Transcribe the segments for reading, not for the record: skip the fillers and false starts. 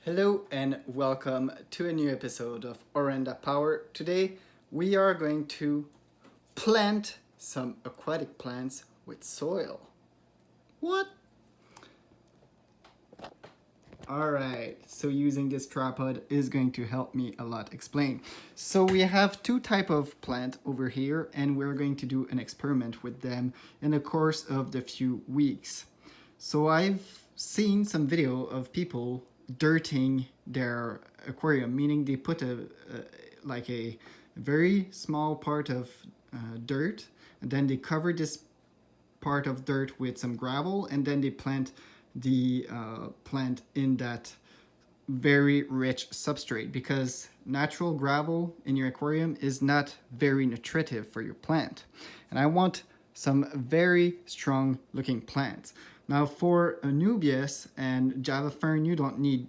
Hello and welcome to a new episode of Orenda Power. Today we are going to plant some aquatic plants with soil. What? Alright, so using this tripod is going to help me a lot explain. So we have two type of plant over here and we're going to do an experiment with them in the course of the few weeks. So I've seen some video of people dirting their aquarium, meaning they put a very small part of dirt, and then they cover this part of dirt with some gravel, and then they plant the plant in that very rich substrate, because natural gravel in your aquarium is not very nutritive for your plant. And I want some very strong looking plants. Now for Anubias and Java Fern, you don't need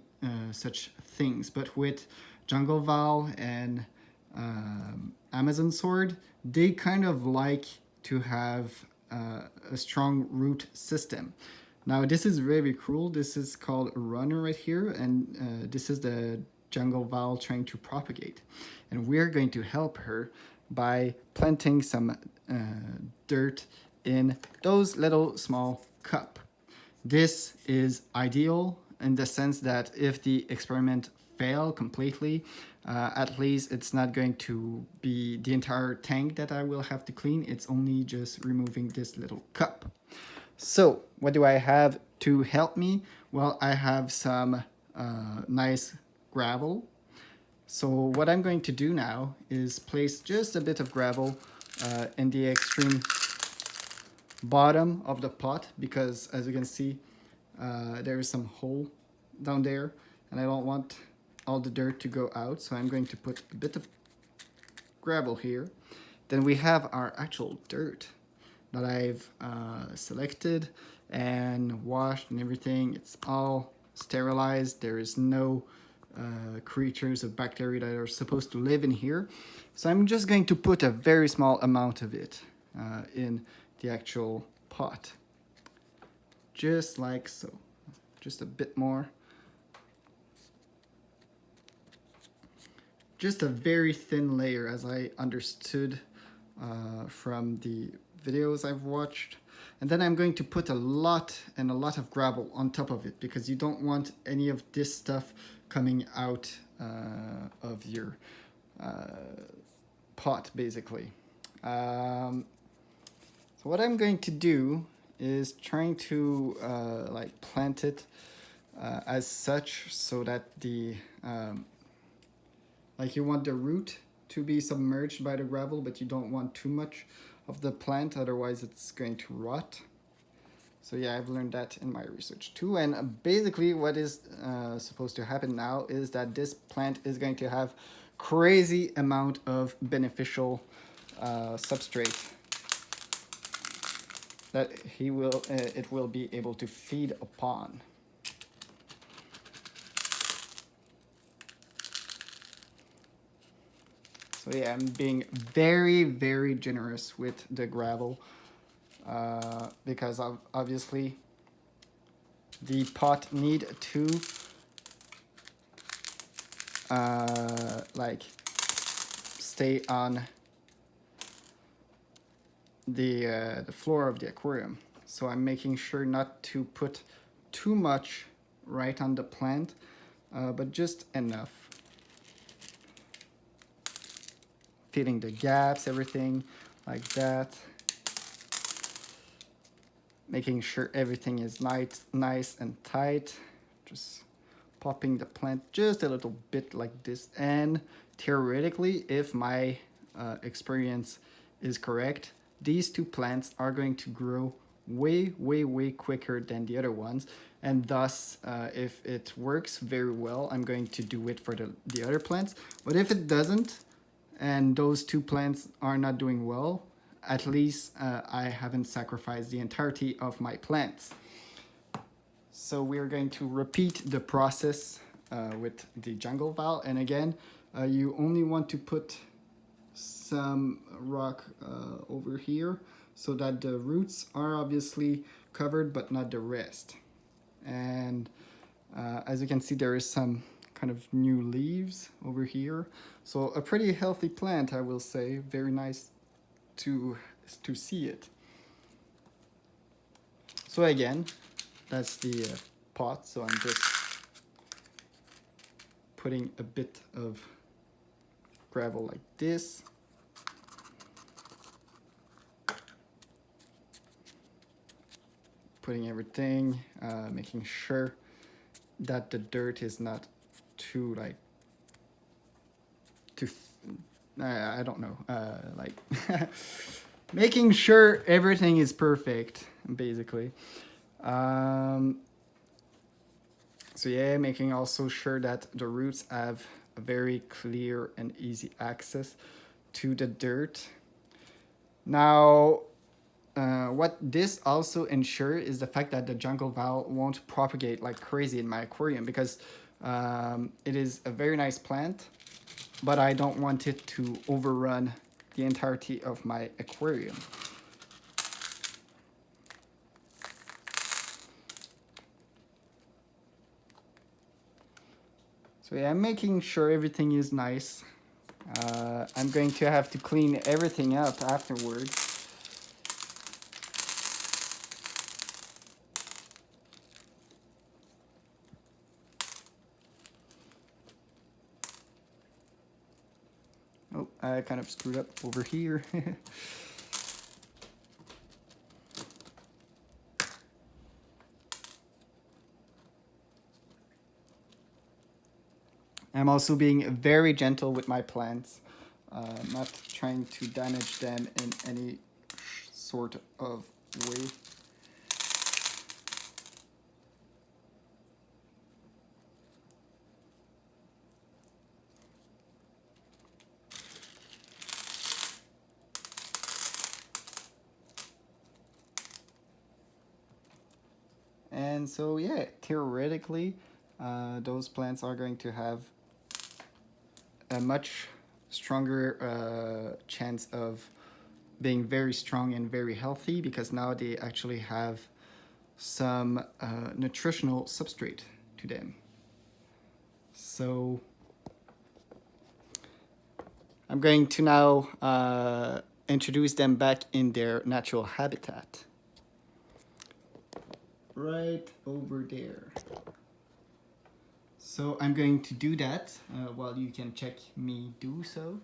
such things, but with Jungle Val and Amazon Sword, they kind of like to have a strong root system. Now this is very cool. This is called a runner right here, and this is the Jungle Val trying to propagate. And we're going to help her by planting some dirt in those little small cup. This is ideal in the sense that if the experiment fail completely, at least it's not going to be the entire tank that I will have to clean. It's only just removing this little cup. So what do I have to help me? Well, I have some nice gravel. So what I'm going to do now is place just a bit of gravel in the extreme bottom of the pot, because as you can see there is some hole down there and I don't want all the dirt to go out, so I'm going to put a bit of gravel here. Then we have our actual dirt that I've selected and washed and everything. It's all sterilized. There is no creatures of bacteria that are supposed to live in here. So I'm just going to put a very small amount of it in the actual pot. Just like so. Just a bit more. Just a very thin layer, as I understood from the videos I've watched. And then I'm going to put a lot of gravel on top of it, because you don't want any of this stuff coming out of your pot, basically. So what I'm going to do is trying to like plant it as such, so that the like you want the root to be submerged by the gravel, but you don't want too much of the plant, otherwise it's going to rot. So yeah, I've learned that in my research too. And basically what is supposed to happen now is that this plant is going to have crazy amount of beneficial substrate that it will be able to feed upon. So yeah, I'm being very generous with the gravel because obviously the pot need to like stay on the floor of the aquarium. So I'm making sure not to put too much right on the plant, but just enough. Filling the gaps, everything like that. Making sure everything is nice and tight. Just popping the plant just a little bit like this. And theoretically, if my experience is correct, these two plants are going to grow way quicker than the other ones. And thus, if it works very well, I'm going to do it for the other plants. But if it doesn't, and those two plants are not doing well, at least I haven't sacrificed the entirety of my plants. So we're going to repeat the process with the Jungle Val. And again, you only want to put some rock over here so that the roots are obviously covered, but not the rest. And As you can see, there is some kind of new leaves over here. So a pretty healthy plant, I will say. Very nice to see it. So again, that's the pot. So I'm just putting a bit of gravel like this. Putting everything, making sure that the dirt is not too like too I don't know, like making sure everything is perfect basically. So yeah, making also sure that the roots have a very clear and easy access to the dirt. Now what this also ensures is the fact that the jungle vowel won't propagate like crazy in my aquarium, because it is a very nice plant, but I don't want it to overrun the entirety of my aquarium. So yeah, I'm making sure everything is nice. I'm going to have to clean everything up afterwards. Oh, I kind of screwed up over here. I'm also being very gentle with my plants, not trying to damage them in any sort of way. And so yeah, theoretically, those plants are going to have a much stronger chance of being very strong and very healthy, because now they actually have some nutritional substrate to them. So I'm going to now introduce them back in their natural habitat. Right over there. So I'm going to do that while you can check me do so.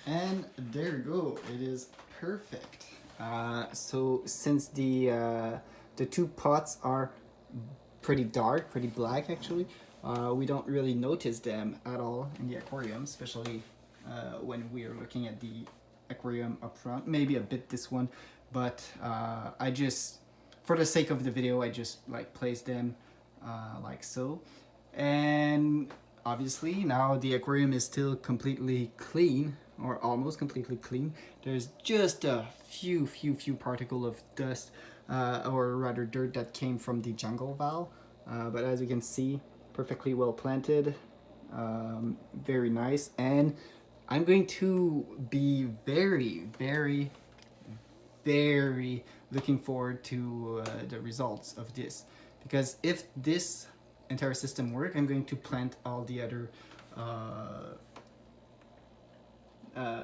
And there you go, it is perfect. So since the two pots are pretty dark, pretty black actually, we don't really notice them at all in the aquarium, especially when we are looking at the aquarium up front. Maybe a bit this one, but I just, for the sake of the video, I just like placed them like so. And obviously now the aquarium is still completely clean, or almost completely clean. There's just a few particles of dust or rather dirt that came from the jungle valve, but as you can see, perfectly well planted, very nice. And I'm going to be very looking forward to the results of this, because if this entire system work, I'm going to plant all the other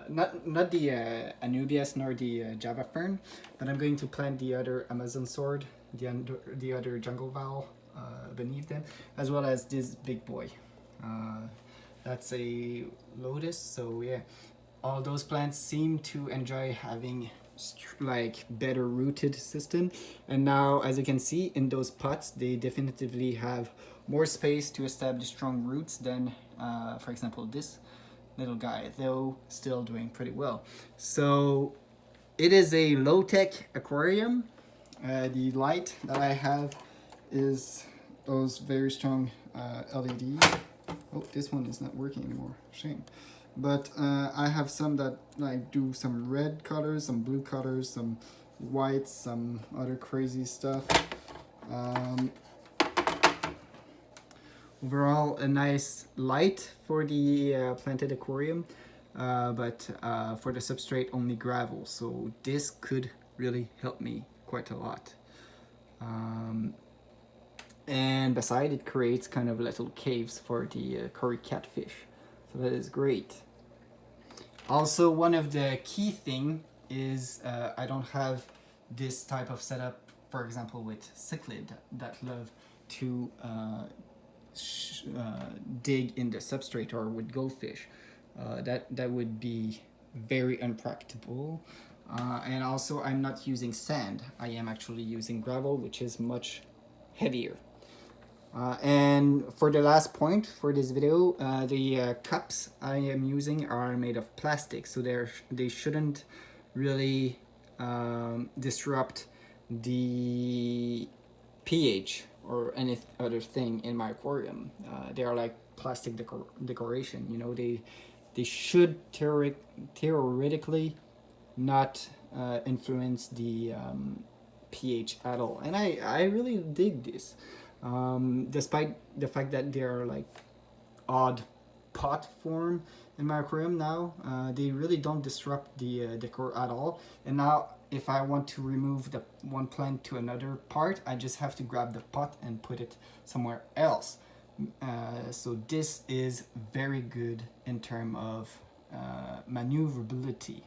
not the Anubias nor the Java fern, but I'm going to plant the other Amazon sword, the other jungle vowel beneath them, as well as this big boy. That's a lotus, so yeah. all those plants seem to enjoy having like better rooted system, and now as you can see in those pots they definitively have more space to establish strong roots than for example this little guy, though still doing pretty well. So it is a low-tech aquarium. The light that I have is those very strong LEDs. Oh, this one is not working anymore. Shame. But I have some that like do some red colors, some blue colors, some whites, some other crazy stuff. Overall, a nice light for the planted aquarium, but for the substrate only gravel. So this could really help me quite a lot. And beside, it creates kind of little caves for the curry catfish. So that is great. Also, one of the key thing is I don't have this type of setup, for example, with cichlid that love to dig in the substrate, or with goldfish. That would be very unpractical. And also, I'm not using sand. I am actually using gravel, which is much heavier. And for the last point for this video, the cups I am using are made of plastic, so they shouldn't really disrupt the pH or any other thing in my aquarium. They are like plastic decoration, you know. They should theoretically not influence the pH at all, and I really dig this. Despite the fact that they are like odd pot form in my aquarium now, they really don't disrupt the decor at all. And now if I want to remove the one plant to another part, I just have to grab the pot and put it somewhere else. So this is very good in terms of maneuverability.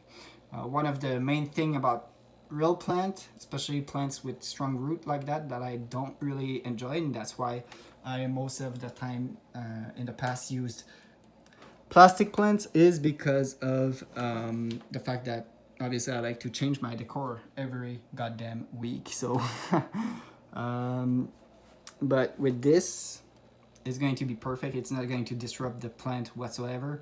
One of the main thing about real plant, especially plants with strong root like that I don't really enjoy, and that's why I most of the time in the past used plastic plants, is because of the fact that obviously I like to change my decor every goddamn week. So but with this, it's going to be perfect. It's not going to disrupt the plant whatsoever.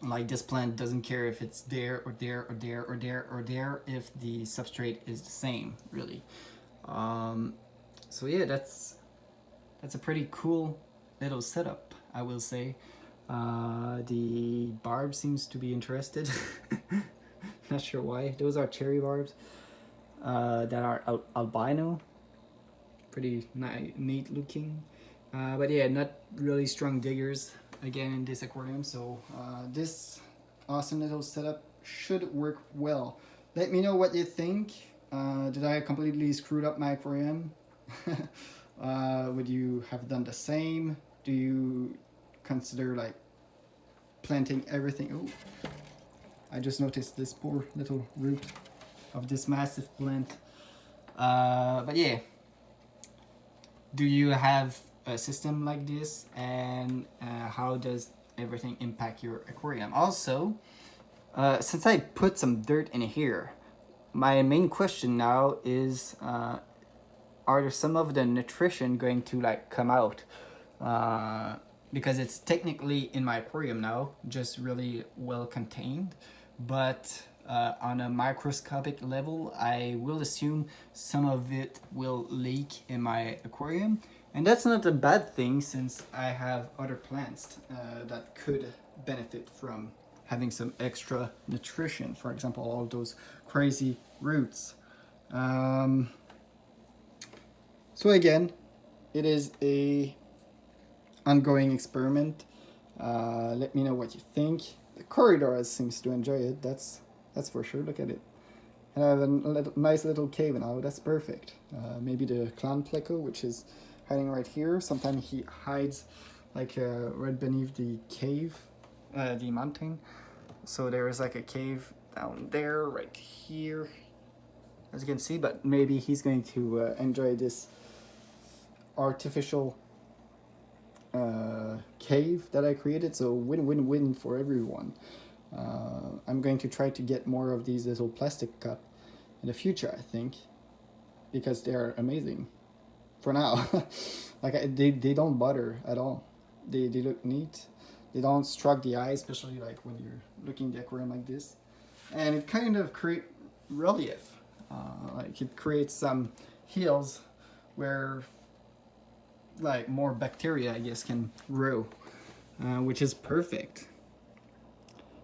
Like this plant doesn't care if it's there or there or there or there or there if the substrate is the same, really. So yeah, that's a pretty cool little setup, I will say. The barb seems to be interested. Not sure why. Those are cherry barbs that are albino. Pretty neat looking. But yeah, not really strong diggers again in this aquarium, so this awesome little setup should work well. Let me know what you think. Did I completely screwed up my aquarium? Would you have done the same? Do you consider like planting everything? Oh, I just noticed this poor little root of this massive plant. But yeah, do you have a system like this, and how does everything impact your aquarium? Also, since I put some dirt in here, my main question now is are there some of the nutrition going to like come out, because it's technically in my aquarium now, just really well contained, but on a microscopic level I will assume some of it will leak in my aquarium. And that's not a bad thing, since I have other plants that could benefit from having some extra nutrition. For example, all those crazy roots. So again, it is a ongoing experiment. Let me know what you think. The corridor seems to enjoy it. That's for sure. Look at it. And I have a nice little cave now. That's perfect. Maybe the clown pleco, which is hiding right here. Sometimes he hides like right beneath the cave, the mountain. So there is like a cave down there, right here, as you can see. But maybe he's going to enjoy this artificial cave that I created, so win-win-win for everyone. I'm going to try to get more of these little plastic cup in the future, I think, because they're amazing for now. Like they don't bother at all. They look neat. They don't struck the eye, especially like when you're looking at the aquarium like this. And it kind of create relief. Like it creates some hills where like more bacteria, I guess, can grow, which is perfect.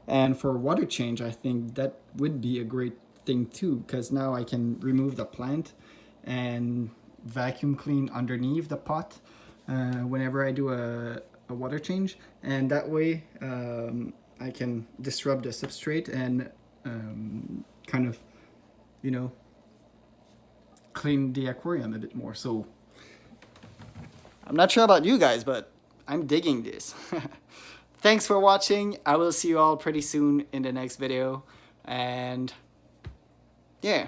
And for water change, I think that would be a great thing too, because now I can remove the plant and vacuum clean underneath the pot whenever I do a water change, and that way I can disrupt the substrate and kind of, you know, clean the aquarium a bit more. So I'm not sure about you guys, but I'm digging this. Thanks for watching. I will see you all pretty soon in the next video. And yeah,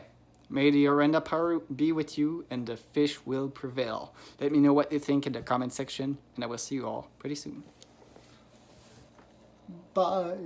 may the Orenda power be with you and the fish will prevail. Let me know what you think in the comment section, and I will see you all pretty soon. Bye.